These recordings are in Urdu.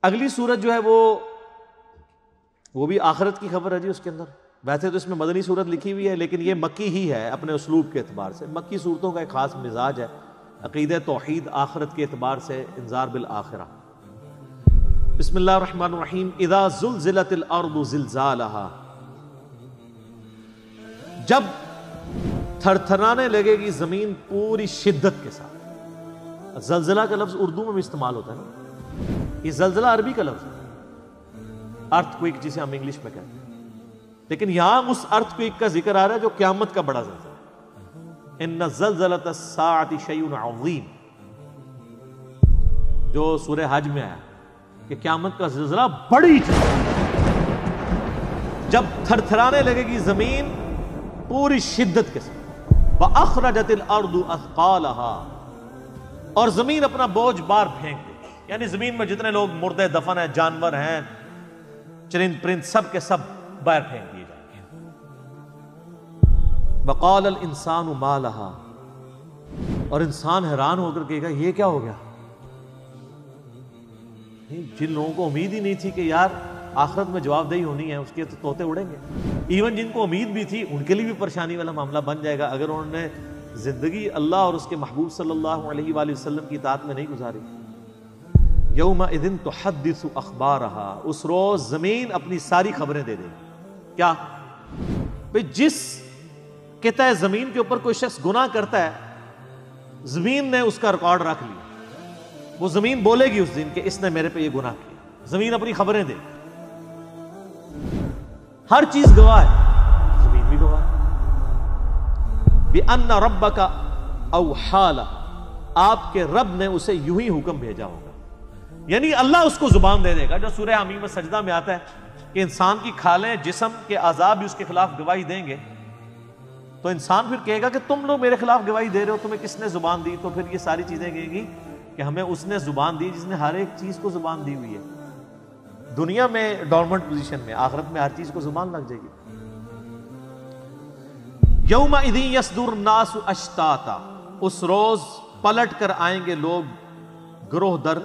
اگلی سورت جو ہے وہ بھی آخرت کی خبر ہے جی اس کے اندر. ویسے تو اس میں مدنی سورت لکھی ہوئی ہے لیکن یہ مکی ہی ہے اپنے اسلوب کے اعتبار سے. مکی صورتوں کا ایک خاص مزاج ہے، عقیدہ توحید آخرت کے اعتبار سے انذار بالآخرہ. بسم اللہ الرحمن الرحیم. اذا زلزلت الارض زلزالها، جب تھر تھرانے لگے گی زمین پوری شدت کے ساتھ. زلزلہ کا لفظ اردو میں بھی استعمال ہوتا ہے نا، یہ زلزلہ عربی کا لفظ ہے، ارتھ کوئک جسے ہم انگلش میں کہتے ہیں، لیکن یہاں اس ارتھ کوئک کا ذکر آ رہا ہے جو قیامت کا بڑا زلزلہ. ان زلزلۃ الساعۃ شیء عظیم، جو سورہ حج میں آیا کہ قیامت کا زلزلہ بڑی چیز، جب تھر تھرانے لگے گی زمین پوری شدت کے ساتھ. وَأَخْرَجَتِ الْأَرْضُ أَثْقَالَهَا، اور زمین اپنا بوجھ بار پھینک دے. یعنی زمین میں جتنے لوگ مردے دفن ہیں، جانور ہیں، چرند پرند، سب کے سب باہر پھینک دیے جائیں گے. وَقَالَ الْإِنسَانُ مَا لَهَا، اور انسان حیران ہو کر کہے گا یہ کیا ہو گیا. جن لوگوں کو امید ہی نہیں تھی کہ یار آخرت میں جواب دہی ہونی ہے، اس کے تو طوطے اڑیں گے. ایون جن کو امید بھی تھی ان کے لیے بھی پریشانی والا معاملہ بن جائے گا اگر انہوں نے زندگی اللہ اور اس کے محبوب صلی اللہ علیہ وآلہ وسلم کی اطاعت میں نہیں گزاری. یومئذ تحدث اخبارہا، اس روز زمین اپنی ساری خبریں دے دے گی. کیا بھئی جس قطع زمین کے اوپر کوئی شخص گناہ کرتا ہے، زمین نے اس کا ریکارڈ رکھ لیا. وہ زمین بولے گی اس دن کہ اس نے میرے پہ یہ گناہ کیا. زمین اپنی خبریں دے گی، ہر چیز گواہ ہے، زمین بھی گواہ ہے. بِأَنَّ رَبَّكَ أَوْحَىٰ لَهُ، آپ کے رب نے اسے یوں ہی حکم بھیجا ہوگا. یعنی اللہ اس کو زبان دے دے گا، جو سورہ حمیم سجدہ میں آتا ہے کہ انسان کی کھالیں، جسم کے اعضاء بھی اس کے خلاف گواہی دیں گے. تو انسان پھر کہے گا کہ تم لوگ میرے خلاف گواہی دے رہے ہو، تمہیں کس نے زبان دی؟ تو پھر یہ ساری چیزیں کہے گی کہ ہمیں اس نے زبان دی جس نے ہر ایک چیز کو زبان دی ہوئی ہے. دنیا میں ڈورمنٹ پوزیشن میں، آخرت میں ہر چیز کو زبان لگ جائے گی. یومئذ یصدر الناس اشتاتا، اس روز پلٹ کر آئیں گے لوگ گروہ در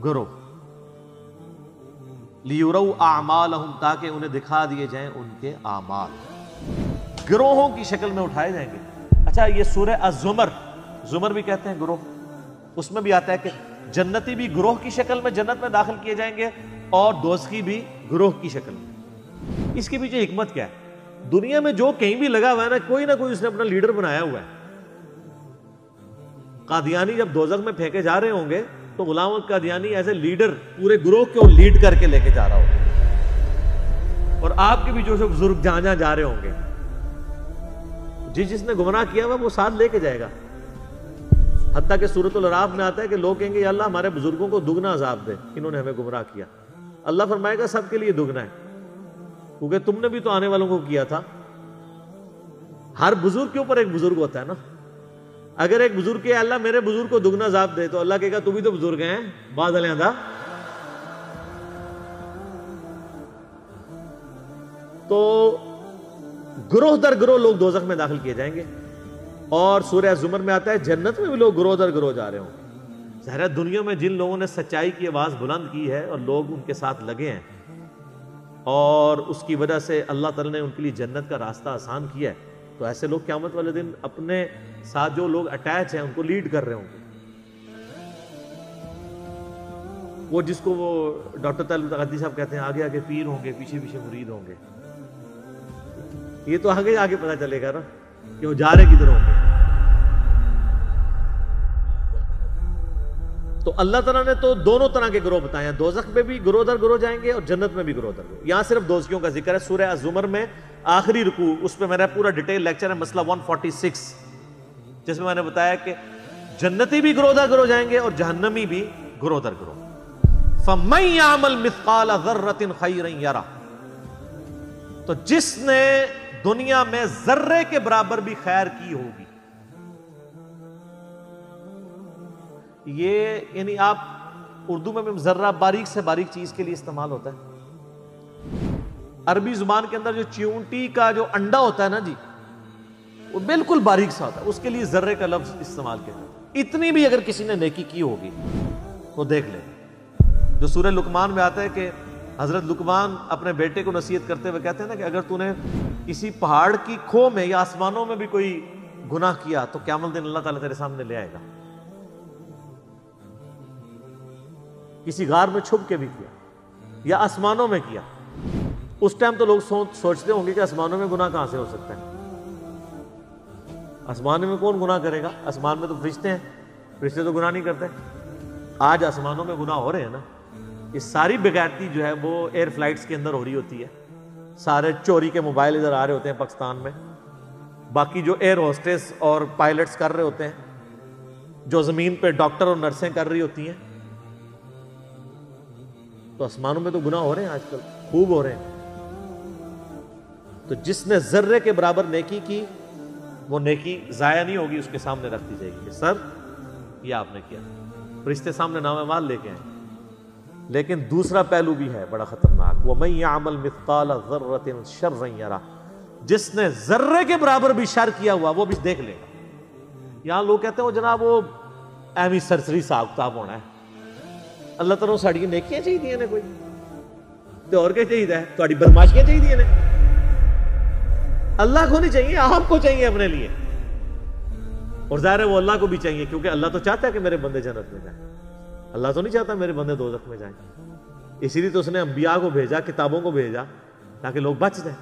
گروہ. لیروا اعمالہم، تاکہ انہیں دکھا دیے جائیں ان کے اعمال. گروہوں کی شکل میں اٹھائے جائیں گے. اچھا یہ سورہ الزمر، زمر بھی کہتے ہیں گروہ، اس میں بھی آتا ہے کہ جنتی بھی گروہ کی شکل میں جنت میں داخل کیے جائیں گے اور دوزخی بھی گروہ کی شکل میں. اس کے پیچھے حکمت کیا ہے؟ دنیا میں جو کہیں بھی لگا ہوا ہے نا کوئی اس نے اپنا لیڈر بنایا ہوا ہے. قادیانی جب دوزخ میں پھینکے جا رہے ہوں گے تو غلام القادیانی ایز اے لیڈر پورے گروہ کو لیڈ کر کے لے کے جا رہا ہوگا. اور آپ کے بھی جو بزرگ جہاں جہاں جا رہے ہوں گے، جس نے گمراہ کیا ہوا وہ ساتھ لے کے جائے گا. حتیٰ کہ سورۃ الاعراف میں آتا ہے کہ لوگ کہیں گے یا اللہ ہمارے بزرگوں کو دگنا عذاب دے، انہوں نے ہمیں گمراہ کیا. اللہ فرمائے گا سب کے لیے دگنا ہے، کیونکہ تم نے بھی تو آنے والوں کو کیا تھا. ہر بزرگ کے اوپر ایک بزرگ ہوتا ہے نا. اگر ایک بزرگ کہ اللہ میرے بزرگ کو دگنا عذاب دے تو اللہ کہے گا تو بھی تو بزرگ ہیں بعد علیحدہ. تو گروہ در گروہ لوگ دوزخ میں داخل کیے جائیں گے. اور سورہ زمر میں آتا ہے جنت میں بھی لوگ گروہ در گروہ جا رہے ہوں. ظاہر ہے دنیا میں جن لوگوں نے سچائی کی آواز بلند کی ہے اور لوگ ان کے ساتھ لگے ہیں اور اس کی وجہ سے اللہ تعالیٰ نے ان کے لیے جنت کا راستہ آسان کیا ہے، تو ایسے لوگ قیامت والے دن اپنے ساتھ جو لوگ اٹیچ ہیں ان کو لیڈ کر رہے ہوں گے. وہ جس کو وہ ڈاکٹر طالب تغدی صاحب کہتے ہیں آگے آگے پیر ہوں گے، پیچھے پیچھے مرید ہوں گے. یہ تو آگے آگے پتہ چلے گا نا کہ وہ جا رہے کدھر ہوں گے. تو اللہ تعالیٰ نے تو دونوں طرح کے گروہ بتائے ہیں، دوزخ میں بھی گروہ در گروہ جائیں گے اور جنت میں بھی گروہ در گروہ. یہاں صرف دوزخیوں کا ذکر ہے. سورہ الزمر میں آخری رکوع، اس پہ میرا پورا ڈیٹیل لیکچر ہے، مسئلہ 146، جس میں میں نے بتایا کہ جنتی بھی گروہ در گروہ جائیں گے اور جہنمی بھی گروہ در گروہ. فَمَن يَعْمَلْ مِثْقَالَ ذَرَّةٍ خَيْرًا يَرَهُ، تو جس نے دنیا میں ذرے کے برابر بھی خیر کی ہوگی. یہ یعنی آپ اردو میں ذرہ باریک سے باریک چیز کے لیے استعمال ہوتا ہے. عربی زبان کے اندر جو چیونٹی کا جو انڈا ہوتا ہے نا جی، وہ بالکل باریک سا ہوتا ہے، اس کے لیے ذرے کا لفظ استعمال کیا. اتنی بھی اگر کسی نے نیکی کی ہوگی وہ دیکھ لے. جو سورہ لقمان میں آتا ہے کہ حضرت لقمان اپنے بیٹے کو نصیحت کرتے ہوئے کہتے ہیں نا کہ اگر تو نے کسی پہاڑ کی کھو میں یا آسمانوں میں بھی کوئی گناہ کیا تو قیامت دن اللہ تعالیٰ تیرے سامنے لے آئے گا. کسی غار میں چھپ کے بھی کیا یا آسمانوں میں کیا. اس ٹائم تو لوگ سوچتے ہوں گے کہ آسمانوں میں گناہ کہاں سے ہو سکتا ہے. آسمان میں کون گناہ کرے گا؟ آسمان میں تو فرشتے ہیں، فرشتے تو گناہ نہیں کرتے. آج آسمانوں میں گناہ ہو رہے ہیں نا. یہ ساری بغیرتی جو ہے وہ ایئر فلائٹس کے اندر ہو رہی ہوتی ہے. سارے چوری کے موبائل ادھر آ رہے ہوتے ہیں پاکستان میں. باقی جو ایئر ہوسٹس اور پائلٹس کر رہے ہوتے ہیں، جو زمین پہ ڈاکٹر اور نرسیں کر رہی ہوتی ہیں. تو آسمانوں میں تو گناہ ہو رہے ہیں آج کل، خوب ہو رہے ہیں. تو جس نے ذرے کے برابر نیکی کی وہ نیکی ضائع نہیں ہوگی، اس کے سامنے رکھ دی جائے گی کہ سر یہ آپ نے کیا. فرشتے سامنے نام اعمال لے کے آئیں. لیکن دوسرا پہلو بھی ہے بڑا خطرناک. وَمَن يَعْمَلْ مِثْقَالَ ذَرَّةٍ شَرًّا يَرَهُ، جس نے ذرے کے برابر بھی شر کیا ہوا وہ بھی دیکھ لے گا. یہاں لوگ کہتے ہیں وہ جناب وہ ایویں سرسری حساب کتاب ہونا ہے. اللہ تعالیٰ ساڑی نیکیاں چاہیے نے کوئی تو اور کیا چاہیے؟ تھوڑی بدماشیاں چاہیے نے. اللہ کو نہیں چاہیے، آپ کو چاہیے اپنے لیے. اور ظاہر ہے وہ اللہ کو بھی چاہیے، کیونکہ اللہ تو چاہتا ہے کہ میرے بندے جنت میں جائیں. اللہ تو نہیں چاہتا میرے بندے دوزخ میں جائیں. اسی لیے تو اس نے انبیاء کو بھیجا، کتابوں کو بھیجا تاکہ لوگ بچ جائیں.